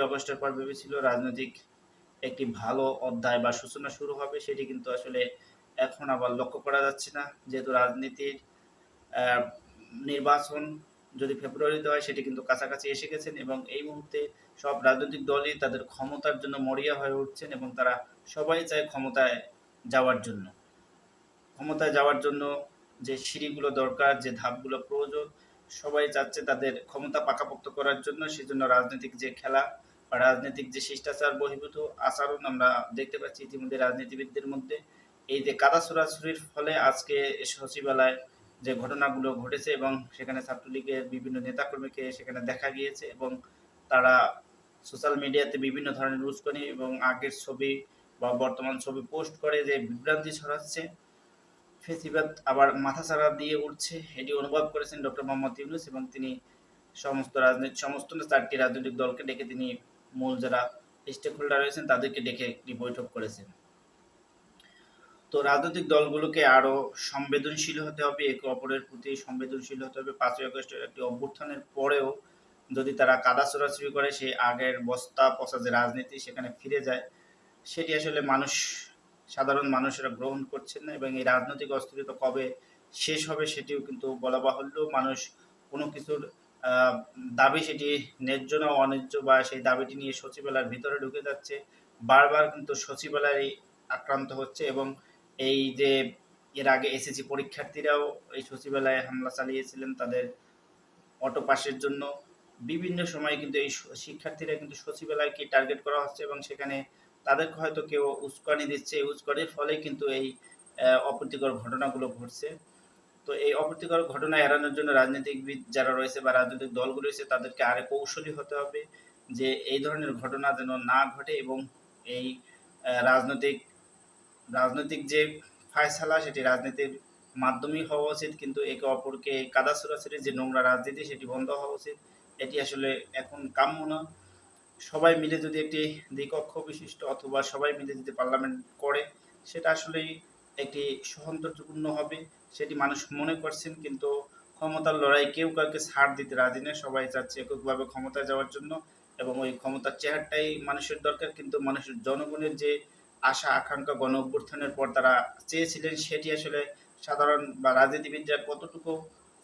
আগস্টের পর ভেবেছিল রাজনৈতিক একটি ভালো অধ্যায় বা সূচনা শুরু হবে, সেটি কিন্তু আসলে এখন আবার লক্ষ্য করা যাচ্ছে না। যেহেতু রাজনীতির আহ, নির্বাচন যদি ফেব্রুয়ারিতে হয়, সেটি কিন্তু কাছাকাছি এসে গেছেন এবং এই মুহূর্তে সব রাজনৈতিক দলই তাদের ক্ষমতার জন্য মরিয়া হয়ে উঠছেন এবং তারা সবাই চায় ক্ষমতায় যাওয়ার জন্য। ক্ষমতায় যাওয়ার জন্য যে সিঁড়িগুলো দরকার, যে ধাপগুলো প্রয়োজন, সবাই চাচ্ছে তাদের ক্ষমতা পাকাপোক্ত করার জন্য। সেজন্য রাজনৈতিক যে খেলা বা রাজনৈতিক যে শিষ্টাচার বহির্ভূত আচরণ আমরা দেখতে পাচ্ছি ইতিমধ্যে রাজনীতিবিদদের মধ্যে। এই যে কাদা ছোড়াছুড়ির ফলে আজকে সচিবালয় যে ঘটনাগুলো ঘটেছে এবং সেখানে ছাত্রলীগের বিভিন্ন নেতাকর্মীকে সেখানে দেখা গিয়েছে এবং তারা সোশ্যাল মিডিয়াতে বিভিন্ন ধরনের উস্কানি এবং আগের ছবি বা বর্তমান ছবি পোস্ট করে যে বিভ্রান্তি ছড়াচ্ছে, ফেসিবাদ আবার মাথাচাড়া দিয়ে উঠছে, এটি অনুভব করেছেন ডক্টর মোহাম্মদ ইউনূস এবং তিনি সমস্ত না ৪টি রাজনৈতিক দলকে ডেকে তিনি মূল যারা স্টেক হোল্ডার রয়েছেন তাদেরকে ডেকে একটি বৈঠক করেছেন। তো রাজনৈতিক দলগুলোকে আরো সংবেদনশীল হতে হবে, একে অপরের প্রতি সংবেদনশীল হতে হবে। ৫ই আগস্টের একটি অভ্যুত্থানের পরেও যদি তারা কাদা ছোড়াছুড়ি করে, সেই আগের বস্তা পচা যে রাজনীতি সেখানে ফিরে যায়, সেটি আসলে সাধারণ মানুষেরা গ্রহণ করছেন না এবং এই রাজনৈতিক অস্থিরতা কবে শেষ হবে সেটিও কিন্তু বলা বাহুল্য। মানুষ কোনো কিছুর আহ, দাবি সেটি ন্যায্য না অন্যায্য বা সেই দাবিটি নিয়ে সচিবালয়ের ভিতরে ঢুকে যাচ্ছে, বারবার কিন্তু সচিবালয় আক্রান্ত হচ্ছে এবং এই যে এর আগে এসএসসি পরীক্ষার্থীরাও এই সচিবালয়ে হামলা চালিয়েছিলেন তাদের অটো পাসের জন্য। বিভিন্ন সময়ে কিন্তু এই শিক্ষার্থীরা কিন্তু সচিবালয়কে টার্গেট করা হচ্ছে এবং সেখানে তাদেরকে হয়তো কেউ উস্কানি দিচ্ছে, এই উস্কানির ফলে কিন্তু এই অপ্রীতিকর ঘটনাগুলো ঘটছে। তো এই অপ্রীতিকর ঘটনা এড়ানোর জন্য রাজনীতিবিদ যারা রয়েছে বা রাজনৈতিক দলগুলো রয়েছে তাদেরকে আরো কৌশলী হতে হবে যে এই ধরনের ঘটনা যেন না ঘটে এবং এই রাজনৈতিক রাজনৈতিক যে ফায়সালা সেটি রাজনীতির মাধ্যমেই হওয়া উচিত, কিন্তু একে অপরকে কাদা ছোড়াছুড়ির যে নোংরা রাজনীতি সেটি বন্ধ হওয়া উচিত। এটি আসলে এখন কাম্য না। সবাই মিলে যদি একটি দ্বিকক্ষ বিশিষ্ট অথবা সবাই মিলে যদি পার্লামেন্ট করে, সেটা আসলেই একটি সৌহার্দ্যপূর্ণ হবে, সেটি মানুষ মনে করছেন। কিন্তু ক্ষমতার লড়াই কেউ কাউকে ছাড় দিতে রাজি নেই, সবাই চাচ্ছে এককভাবে ক্ষমতায় যাওয়ার জন্য এবং ওই ক্ষমতার চেহারটাই মানুষের দরকার। কিন্তু মানুষের জনগণের যে আশা আকাঙ্ক্ষা গণ অভ্যুত্থানের পর তারা চেয়েছিলেন, সেটি আসলে সাধারণ বা রাজনীতিবিদরা কতটুকু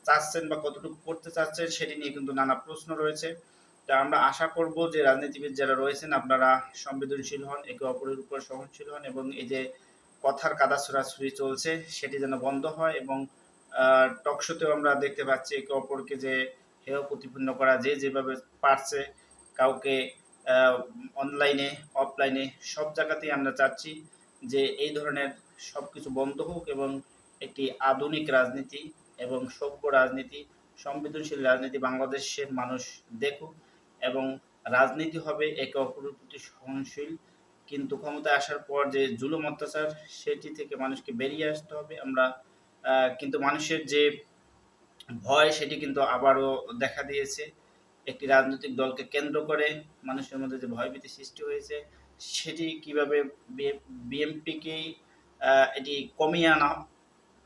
চাচ্ছেন বা কতটুকু করতে চাচ্ছেন সেটি নিয়ে কিন্তু নানা প্রশ্ন রয়েছে। তা আমরা আশা করব যে রাজনীতিবিদ যারা রয়েছেন আপনারা সংবেদনশীল হন, একে অপরের উপর সহনশীল হন এবং এই যে কথার কাদা ছোড়াছুড়ি চলছে সেটি যেন বন্ধ হয় এবং টকশোতেও আমরা দেখতে পাচ্ছি একে অপরকে যে হেয় প্রতিপন্ন করা, যে যেভাবে পারছে কাউকে অনলাইনে অফলাইনে সব জায়গাতেই আমরা চাচ্ছি যে এই ধরনের সব কিছু বন্ধ হোক এবং একটি আধুনিক রাজনীতি এবং সভ্য রাজনীতি, সংবেদনশীল রাজনীতি বাংলাদেশের মানুষ দেখুক এবং রাজনীতি হবে একে অপরের প্রতি সহনশীল। কিন্তু ক্ষমতায় আসার পর যে জুলুম অত্যাচার সেটি থেকে মানুষকে বেরিয়ে আসতে হবে। আমরা কিন্তু মানুষের যে ভয় সেটি কিন্তু আবারও দেখা দিয়েছে। একটি রাজনৈতিক দলকে কেন্দ্র করে মানুষের মধ্যে যে ভয়ভীতি সৃষ্টি হয়েছে, সেটি কিভাবে বিএনপিকেই এটি কমিয়ে আনা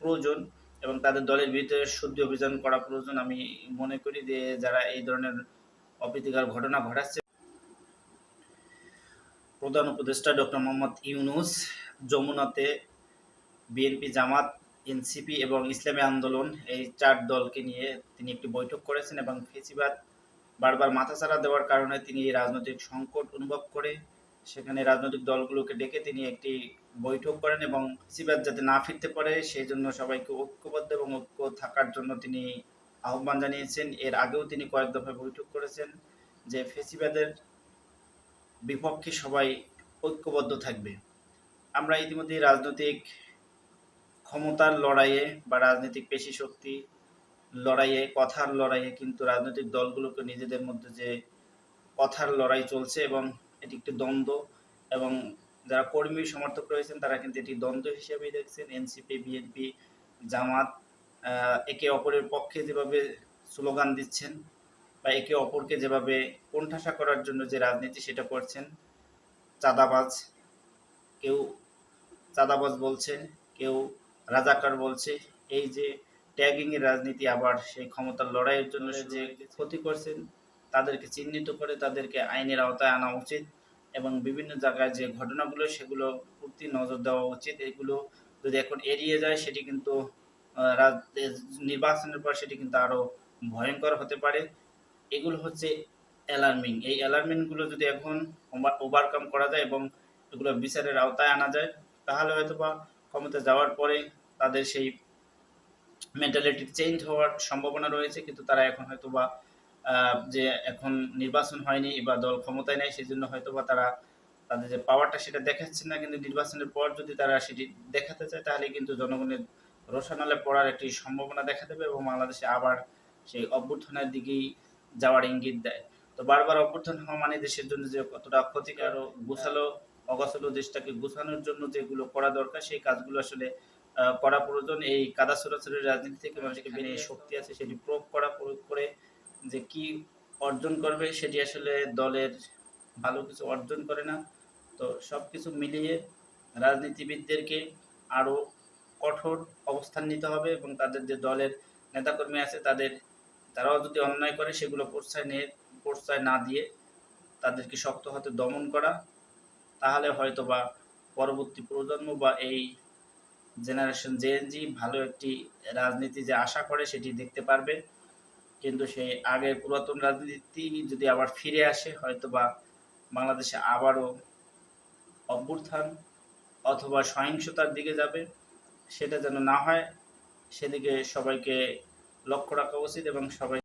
প্রয়োজন এবং তাদের দলের ভিতরে শুদ্ধি অভিযান করা প্রয়োজন। আমি মনে করি যে যারা এই ধরনের অপ্রীতিকর ঘটনা ঘটাচ্ছে, প্রধান উপদেষ্টা ডক্টর মোহাম্মদ ইউনূস যমুনাতে বিএনপি, জামাত, এনসিপি এবং ইসলামী আন্দোলন এই ৪ দলকে নিয়ে তিনি একটি বৈঠক করেছেন এবং ফেসিবাদ বারবার মাথাচাড়া দেওয়ার কারণে তিনি এই রাজনৈতিক সংকট অনুভব করে সেখানে রাজনৈতিক দলগুলোকে ডেকে তিনি একটি বৈঠক করেন এবং ফেসিবাদ যাতে না ফিরতে পারে সেই জন্য সবাইকে ঐক্যবদ্ধ এবং ঐক্য থাকার জন্য তিনি আহ্বান জানিয়েছেন। এর আগেও তিনি কয়েক দফায় বৈঠক করেছেন যে ফেসিবাদের বিপক্ষে সবাই ঐক্যবদ্ধ থাকবে। আমরা ইতিমধ্যে রাজনৈতিক ক্ষমতার লড়াইয়ে বা রাজনৈতিক পেশি শক্তি লড়াইয়ে, কথার লড়াইয়ে কিন্তু রাজনৈতিক দলগুলোকে নিজেদের মধ্যে যে কথার লড়াই চলছে এবং এটি একটি দ্বন্দ্ব এবং যারা কর্মী সমর্থক রয়েছেন তারা কিন্তু এটি দ্বন্দ্ব হিসেবেই দেখছেন। এনসিপি, বিএনপি, জামাত একে অপরের পক্ষে যেভাবে স্লোগান দিচ্ছেন বা একে অপরকে যেভাবে কোণঠাসা করার জন্য যে রাজনীতি সেটা করছেন, চাঁদাবাজ, কেউ চাঁদাবাজ বলছে, কেউ রাজাকার বলছে, এই যে ট্যাগিং এর রাজনীতি আবার সেই ক্ষমতার লড়াইয়ের জন্য যে ক্ষতি করছেন তাদেরকে চিহ্নিত করে তাদেরকে আইনের আওতায় আনা উচিত এবং বিভিন্ন জায়গায় যে ঘটনাগুলো সেগুলো প্রতি নজর দেওয়া উচিত। এগুলো যদি এখন এড়িয়ে যায় সেটি কিন্তু নির্বাচনের পর সেটি কিন্তু আরও ভয়ঙ্কর হতে পারে। এগুলো হচ্ছে অ্যালার্মিং। এই অ্যালার্মিংগুলো যদি এখন ওভারকাম করা যায় এবং এগুলো বিচারের আওতায় আনা যায়, তাহলে হয়তোবা ক্ষমতা যাওয়ার পরে তাদের সেই মেন্টালিটি চেঞ্জ হওয়ার সম্ভাবনা রয়েছে। কিন্তু তারা এখন হয়তোবা যে এখন নির্বাচন হয়নি বা দল ক্ষমতায় নেই, সেজন্য হয়তোবা তারা তাদের যে পাওয়ারটা সেটা দেখাচ্ছে না। কিন্তু নির্বাচনের পর যদি তারা সেটি দেখাতে চায়, তাহলে কিন্তু জনগণের রোষানলে পড়ার একটি সম্ভাবনা দেখা দেবে এবং বাংলাদেশে আবার সেই অভ্যুত্থানের দিকেই যাওয়ার ইঙ্গিত দেয়। তো বারবার অভ্যুত্থান হওয়া মানে দেশের জন্য যে কতটা ক্ষতিকর, গোছালো অগোছালো দেশটাকে গোছানোর জন্য যেগুলো করা দরকার সেই কাজগুলো আসলে করা প্রয়োজন। এই কাদা ছোড়াছুড়ির রাজনীতি থেকে মানুষকে বেরিয়ে শক্তি আছে সেটি প্রয়োগ করে যে কি অর্জন করবে সেটি আসলে দলের ভালো কিছু অর্জন করে না। তো সব কিছু মিলিয়ে রাজনীতিবিদদেরকে আরও কঠোর অবস্থান নিতে হবে এবং তাদের যে দলের নেতাকর্মী আছে তারাও যদি অন্যায় করে সেগুলো প্রশ্রয় না দিয়ে তাদেরকে শক্ত হাতে দমন করা, তাহলে হয়তোবা পরবর্তী প্রজন্ম বা এই জেনারেশন জেএনজি ভালো একটি রাজনীতি যে আশা করে সেটি দেখতে পারবে। কিন্তু সেই আগের পুরাতন রাজনীতি যদি আবার ফিরে আসে, হয়তোবা বাংলাদেশে আবারও অভ্যুত্থান অথবা সহিংসতার দিকে যাবে। সেটা যেন না হয় সেদিকে সবাইকে লক্ষ্য রাখা উচিত এবং সবাই